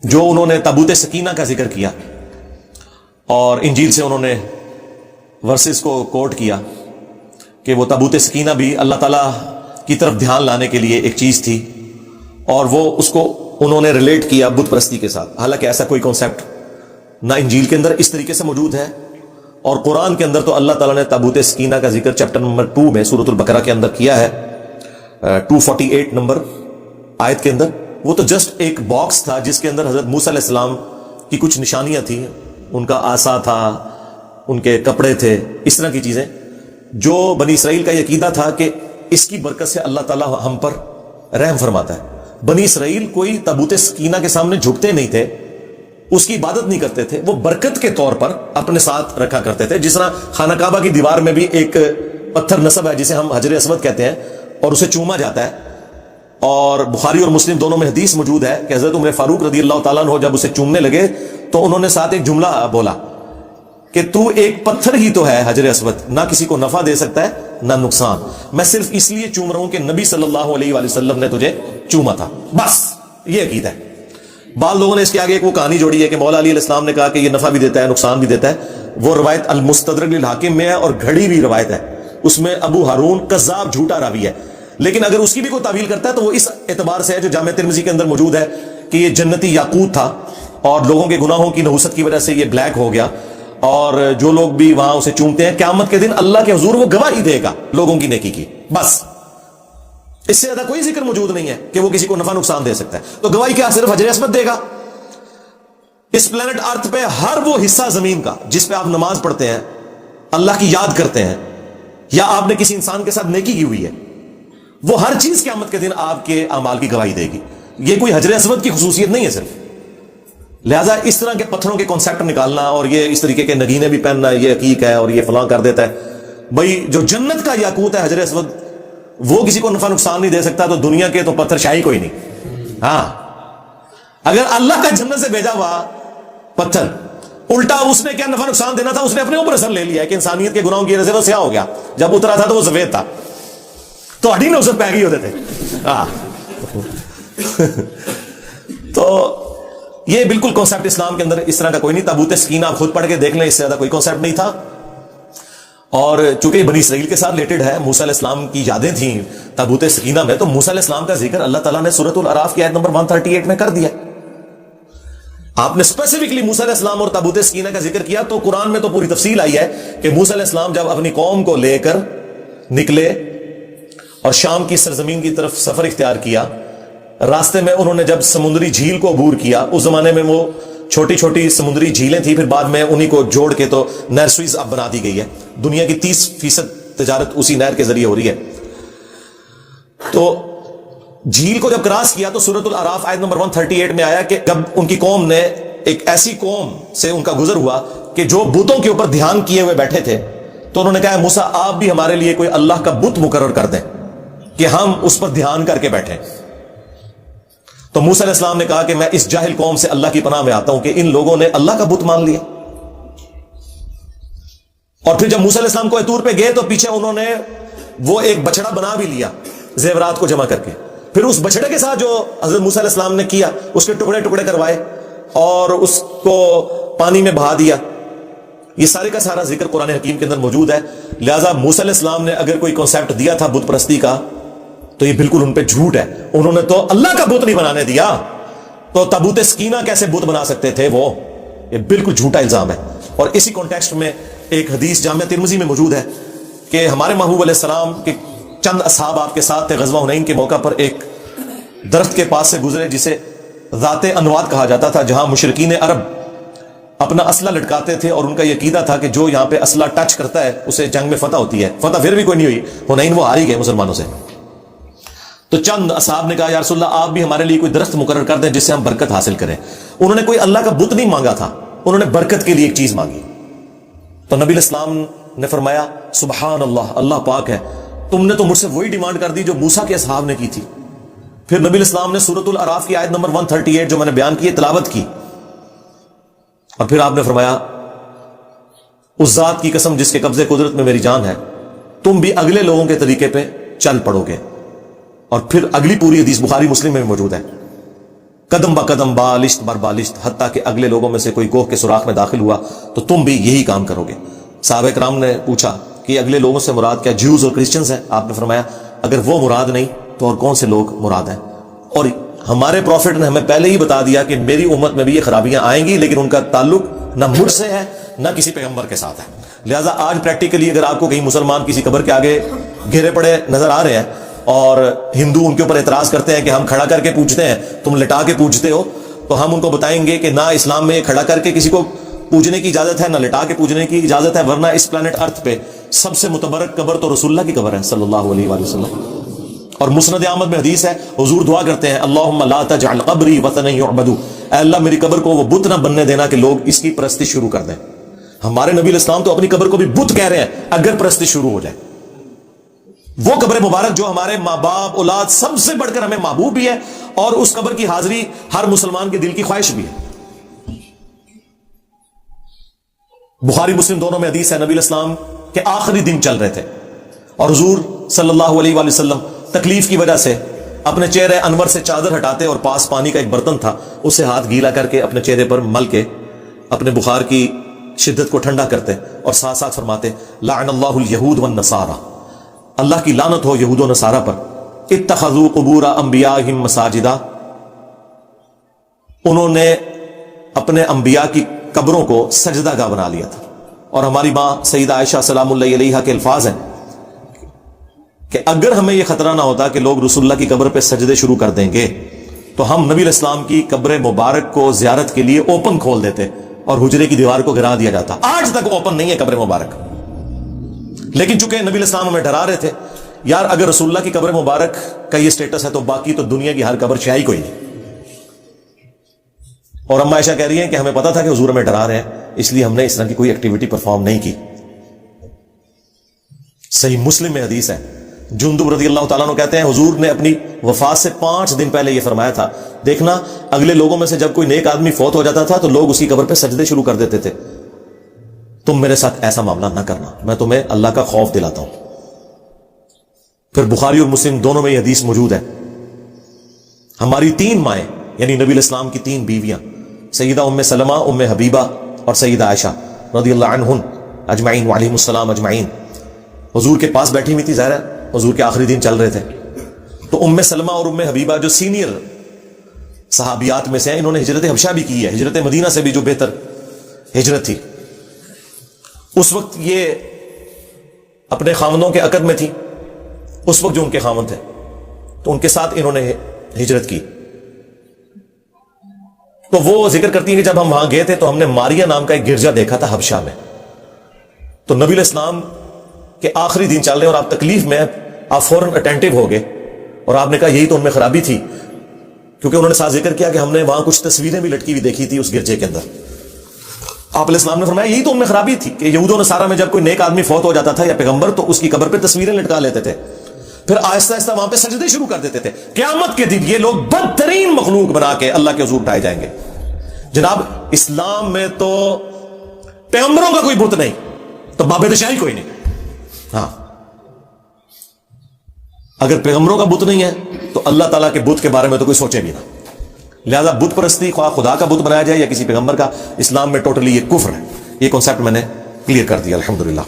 جو انہوں نے تابوت سکینہ کا ذکر کیا اور انجیل سے انہوں نے ورسز کو کوٹ کیا کہ وہ تابوت سکینہ بھی اللہ تعالیٰ کی طرف دھیان لانے کے لیے ایک چیز تھی، اور وہ اس کو انہوں نے ریلیٹ کیا بت پرستی کے ساتھ، حالانکہ ایسا کوئی کانسیپٹ نہ انجیل کے اندر اس طریقے سے موجود ہے، اور قرآن کے اندر تو اللہ تعالیٰ نے تابوت سکینہ کا ذکر چیپٹر نمبر 2 میں سورۃ البقرہ کے اندر کیا ہے، 248 نمبر آیت کے اندر۔ وہ تو جسٹ ایک باکس تھا جس کے اندر حضرت موسیٰ علیہ السلام کی کچھ نشانیاں تھیں، ان کا عصا تھا، ان کے کپڑے تھے، اس طرح کی چیزیں، جو بنی اسرائیل کا یہ عقیدہ تھا کہ اس کی برکت سے اللہ تعالیٰ ہم پر رحم فرماتا ہے۔ بنی اسرائیل کوئی تابوت سکینہ کے سامنے جھکتے نہیں تھے، اس کی عبادت نہیں کرتے تھے، وہ برکت کے طور پر اپنے ساتھ رکھا کرتے تھے۔ جس طرح خانہ کعبہ کی دیوار میں بھی ایک پتھر نصب ہے جسے ہم حجر اسود کہتے ہیں، اور اسے چوما جاتا ہے، اور بخاری اور مسلم دونوں میں حدیث موجود ہے کہ حضرت عمر فاروق رضی اللہ تعالیٰ عنہ جب اسے چومنے لگے تو انہوں نے ساتھ ایک جملہ بولا کہ تو ایک پتھر ہی تو ہے حجر اسود، نہ کسی کو نفع دے سکتا ہے نہ نقصان، میں صرف اس لیے چوم رہا ہوں کہ نبی صلی اللہ علیہ وآلہ وسلم نے تجھے چوما تھا، بس یہ عقیدہ ہے۔ بعض لوگوں نے اس کے آگے ایک وہ کہانی جوڑی ہے کہ مولا علی علیہ السلام نے کہا کہ یہ نفع بھی دیتا ہے نقصان بھی دیتا ہے، وہ روایت المستدرک للحاکم میں ہے اور گھڑی بھی روایت ہے، اس میں ابو ہارون کذاب جھوٹا راوی ہے، لیکن اگر اس کی بھی کوئی تعویل کرتا ہے تو وہ اس اعتبار سے ہے جو جامع ترمذی کے اندر موجود ہے کہ یہ جنتی یاقوت تھا، اور لوگوں کے گناہوں کی نحوست کی وجہ سے یہ بلیک ہو گیا، اور جو لوگ بھی وہاں اسے چومتے ہیں قیامت کے دن اللہ کے حضور وہ گواہی دے گا لوگوں کی نیکی کی، بس اس سے زیادہ کوئی ذکر موجود نہیں ہے کہ وہ کسی کو نفع نقصان دے سکتا ہے۔ تو گواہی کیا صرف حجر اسود دے گا؟ اس پلانٹ ارتھ پہ ہر وہ حصہ زمین کا جس پہ آپ نماز پڑھتے ہیں، اللہ کی یاد کرتے ہیں، یا آپ نے کسی انسان کے ساتھ نیکی کی ہوئی ہے، وہ ہر چیز قیامت کے دن آپ کے اعمال کی گواہی دے گی۔ یہ کوئی حجر اسود کی خصوصیت نہیں ہے صرف، لہذا اس طرح کے پتھروں کے کانسیپٹ نکالنا اور یہ اس طریقے کے نگینے بھی پہننا، یہ عقیق ہے اور یہ فلاں کر دیتا ہے، بھائی جو جنت کا یاقوت ہے حجر اسود وہ کسی کو نفع نقصان نہیں دے سکتا، تو دنیا کے تو پتھر شاہی کوئی نہیں۔ ہاں اگر اللہ کا جنت سے بھیجا ہوا پتھر الٹا اس نے کیا نفع نقصان دینا تھا، اس نے اپنے اوپر اثر لے لیا ہے کہ انسانیت کے گناہوں کی وجہ سے وہ سیاہ ہو گیا، جب اترا تھا تو وہ سفید تھا، تو ہڈی میں اسے پہ گئی ہوتے تھے۔ ہاں تو یہ بالکل کانسیپٹ اسلام کے اندر اس طرح کا کوئی نہیں۔ تابوت سکینہ آپ خود پڑھ کے دیکھ لیں، اس سے زیادہ کوئی کانسیپٹ نہیں تھا، اور چونکہ بنی اسرائیل کے ساتھ ریلیٹڈ ہے، موسیٰ علیہ السلام کی یادیں تھیں تابوت سکینہ میں، تو موسیٰ علیہ السلام کا ذکر اللہ تعالیٰ نے سورۃ الاعراف کی آیت نمبر 138 میں کر دیا۔ آپ نے اسپیسیفکلی موسیٰ علیہ السلام اور تابوت سکینہ کا ذکر کیا، تو قرآن میں تو پوری تفصیل آئی ہے کہ موسیٰ علیہ السلام جب اپنی قوم کو لے کر نکلے اور شام کی سرزمین کی طرف سفر اختیار کیا، راستے میں انہوں نے جب سمندری جھیل کو عبور کیا، اس زمانے میں وہ چھوٹی چھوٹی سمندری جھیلیں تھیں، پھر بعد میں انہی کو جوڑ کے تو نہر سوئز اب بنا دی گئی ہے، دنیا کی 30% تجارت اسی نہر کے ذریعے ہو رہی ہے۔ تو جھیل کو جب کراس کیا تو سورۃ الاعراف آیت نمبر 138 میں آیا کہ جب ان کی قوم نے، ایک ایسی قوم سے ان کا گزر ہوا کہ جو بتوں کے اوپر دھیان کیے ہوئے بیٹھے تھے، تو انہوں نے کہا موسیٰ آپ بھی ہمارے لیے کوئی اللہ کا بت مقرر کر دیں کہ ہم اس پر دھیان کر کے بیٹھیں۔ تو موسیٰ علیہ السلام نے کہا کہ میں اس جاہل قوم سے اللہ کی پناہ میں آتا ہوں کہ ان لوگوں نے اللہ کا بت مان لیا۔ اور پھر جب موسیٰ علیہ السلام کو طور پہ گئے تو پیچھے انہوں نے وہ ایک بچڑا بنا بھی لیا زیورات کو جمع کر کے، پھر اس بچڑے کے ساتھ جو حضرت موسیٰ علیہ السلام نے کیا، اس کے ٹکڑے ٹکڑے کروائے اور اس کو پانی میں بہا دیا۔ یہ سارے کا سارا ذکر قرآن حکیم کے اندر موجود ہے۔ لہذا موسیٰ علیہ السلام نے اگر کوئی کانسیپٹ دیا تھا بت پرستی کا تو یہ بالکل ان پہ جھوٹ ہے، انہوں نے تو اللہ کا بت نہیں بنانے دیا، تو تابوت سکینہ کیسے بت بنا سکتے تھے وہ؟ یہ بالکل جھوٹا الزام ہے۔ اور اسی کانٹیکسٹ میں ایک حدیث جامع ترمذی میں موجود ہے کہ ہمارے محبوب علیہ السلام کے چند اصحاب آپ کے ساتھ تھے، غزوہ حنین کے موقع پر ایک درخت کے پاس سے گزرے جسے ذات انواد کہا جاتا تھا، جہاں مشرکین عرب اپنا اسلحہ لٹکاتے تھے، اور ان کا یہ عقیدہ تھا کہ جو یہاں پہ اسلحہ ٹچ کرتا ہے اسے جنگ میں فتح ہوتی ہے۔ فتح پھر بھی کوئی نہیں ہوئی، حنین وہ ہار ہی گئے مسلمانوں سے۔ تو چند اصحاب نے کہا یا رسول اللہ آپ بھی ہمارے لیے کوئی درخت مقرر کر دیں جس سے ہم برکت حاصل کریں۔ انہوں نے کوئی اللہ کا بت نہیں مانگا تھا، انہوں نے برکت کے لیے ایک چیز مانگی۔ تو نبی علیہ السلام نے فرمایا سبحان اللہ، اللہ پاک ہے، تم نے تو مجھ سے وہی ڈیمانڈ کر دی جو موسیٰ کے اصحاب نے کی تھی۔ پھر نبی علیہ السلام نے سورۃ الاعراف کی آیت نمبر 138 جو میں نے بیان کی تلاوت کی، اور پھر آپ نے فرمایا اس ذات کی قسم جس کے قبضے قدرت میں میری جان ہے، تم بھی اگلے لوگوں کے طریقے پہ چل پڑو گے۔ اور پھر اگلی پوری حدیث بخاری مسلم میں موجود ہے، قدم با قدم بالشت بر بالشت، حتیٰ کہ اگلے لوگوں میں سے کوئی گوہ کے سوراخ میں داخل ہوا تو تم بھی یہی کام کرو گے۔ صحابہ کرام نے پوچھا کہ اگلے لوگوں سے مراد کیا جیوز اور کرسچنز ہیں؟ آپ نے فرمایا اگر وہ مراد نہیں تو اور کون سے لوگ مراد ہیں؟ اور ہمارے پروفٹ نے ہمیں پہلے ہی بتا دیا کہ میری امت میں بھی یہ خرابیاں آئیں گی، لیکن ان کا تعلق نہ مجھ سے ہے نہ کسی پیغمبر کے ساتھ ہے۔ لہٰذا آج پریکٹیکلی اگر آپ کو کہیں مسلمان کسی قبر کے آگے گھیرے پڑے نظر آ رہے ہیں اور ہندو ان کے اوپر اعتراض کرتے ہیں کہ ہم کھڑا کر کے پوچھتے ہیں، تم لٹا کے پوچھتے ہو، تو ہم ان کو بتائیں گے کہ نہ اسلام میں کھڑا کر کے کسی کو پوجنے کی اجازت ہے، نہ لٹا کے پوجنے کی اجازت ہے، ورنہ اس پلانٹ ارتھ پہ سب سے متبرک قبر تو رسول اللہ کی قبر ہے صلی اللہ علیہ وآلہ وسلم۔ اور مسند احمد میں حدیث ہے، حضور دعا کرتے ہیں اللہم لا تجعل قبری وطنا یعبد، اے اللہ میری قبر کو وہ بت نہ بننے دینا کہ لوگ اس کی پرستی شروع کر دیں۔ ہمارے نبی علیہ السلام تو اپنی قبر کو بھی بت کہہ رہے ہیں اگر پرستی شروع ہو جائے۔ وہ قبر مبارک جو ہمارے ماں باپ اولاد سب سے بڑھ کر ہمیں محبوب بھی ہے، اور اس قبر کی حاضری ہر مسلمان کے دل کی خواہش بھی ہے۔ بخاری مسلم دونوں میں حدیث ہے، نبی علیہ السلام کے آخری دن چل رہے تھے اور حضور صلی اللہ علیہ وآلہ وسلم تکلیف کی وجہ سے اپنے چہرے انور سے چادر ہٹاتے اور پاس پانی کا ایک برتن تھا، اسے ہاتھ گیلا کر کے اپنے چہرے پر مل کے اپنے بخار کی شدت کو ٹھنڈا کرتے اور ساتھ ساتھ فرماتے لعن اللہ الیہود والنصارى، اللہ کی لعنت ہو یہود و نصارہ پر، اتخذوا قبور انبیائہم مساجدا، انہوں نے اپنے انبیاء کی قبروں کو سجدہ گاہ بنا لیا تھا۔ اور ہماری ماں سیدہ عائشہ سلام اللہ علیہا کے الفاظ ہیں کہ اگر ہمیں یہ خطرہ نہ ہوتا کہ لوگ رسول اللہ کی قبر پہ سجدے شروع کر دیں گے تو ہم نبی علیہ السلام کی قبر مبارک کو زیارت کے لیے اوپن کھول دیتے اور حجرے کی دیوار کو گرا دیا جاتا۔ آج تک اوپن نہیں ہے قبر مبارک، لیکن چونکہ نبی علیہ السلام ہمیں ڈرا رہے تھے یار اگر رسول اللہ کی قبر مبارک کا یہ سٹیٹس ہے تو باقی تو دنیا کی ہر قبر شاہی کوئی نہیں۔ اور اما عائشہ کہہ رہی ہیں کہ ہمیں پتا تھا کہ حضور ہمیں ڈرا رہے ہیں، اس لیے ہم نے اس طرح کی کوئی ایکٹیویٹی پرفارم نہیں کی۔ صحیح مسلم میں حدیث ہے، جندب رضی اللہ تعالیٰ عنہ کہتے ہیں حضور نے اپنی وفات سے 5 دن پہلے یہ فرمایا تھا، دیکھنا اگلے لوگوں میں سے جب کوئی نیک آدمی فوت ہو جاتا تھا تو لوگ اس کی قبر پہ سجدے شروع کر دیتے تھے، تم میرے ساتھ ایسا معاملہ نہ کرنا، میں تمہیں اللہ کا خوف دلاتا ہوں۔ پھر بخاری اور مسلم دونوں میں یہ حدیث موجود ہے، ہماری 3 مائیں یعنی نبی علیہ السلام کی 3 بیویاں سیدہ ام سلمہ، ام حبیبہ اور سیدہ عائشہ رضی اللہ عنہن اجمعین وعلیہم السلام اجمعین حضور کے پاس بیٹھی ہوئی تھی، ظاہر ہے حضور کے آخری دن چل رہے تھے، تو ام سلمہ اور ام حبیبہ جو سینئر صحابیات میں سے ہیں، انہوں نے ہجرت حبشہ بھی کی ہے، ہجرت مدینہ سے بھی جو بہتر ہجرت تھی۔ اس وقت یہ اپنے خاوندوں کے عقد میں تھی، اس وقت جو ان کے خاوند تھے تو ان کے ساتھ انہوں نے ہجرت کی۔ تو وہ ذکر کرتی ہیں کہ جب ہم وہاں گئے تھے تو ہم نے ماریا نام کا ایک گرجا دیکھا تھا حبشہ میں، تو نبی علیہ السلام کے آخری دن چل رہے ہیں اور آپ تکلیف میں آپ فوراً اٹینٹو ہو گئے اور آپ نے کہا یہی تو ان میں خرابی تھی، کیونکہ انہوں نے ساتھ ذکر کیا کہ ہم نے وہاں کچھ تصویریں بھی لٹکی ہوئی دیکھی تھی اس گرجے کے اندر۔ آپ علیہ السلام نے فرمایا یہی تو ان میں خرابی تھی کہ یہود و نصارہ میں جب کوئی نیک آدمی فوت ہو جاتا تھا یا پیغمبر تو اس کی قبر پہ تصویریں لٹکا لیتے تھے، پھر آہستہ آہستہ وہاں پہ سجدے شروع کر دیتے تھے۔ قیامت کے دن یہ لوگ بدترین مخلوق بنا کے اللہ کے حضور اٹھائے جائیں گے۔ جناب اسلام میں تو پیغمبروں کا کوئی بت نہیں تو باب شاہی کوئی نہیں، ہاں اگر پیغمبروں کا بت نہیں ہے تو اللہ تعالیٰ کے بت کے بارے میں تو کوئی سوچے بھی نہ۔ لہذا بت پرستی خواہ خدا کا بت بنایا جائے یا کسی پیغمبر کا، اسلام میں ٹوٹلی یہ کفر ہے۔ یہ کانسیپٹ میں نے کلیئر کر دیا الحمدللہ۔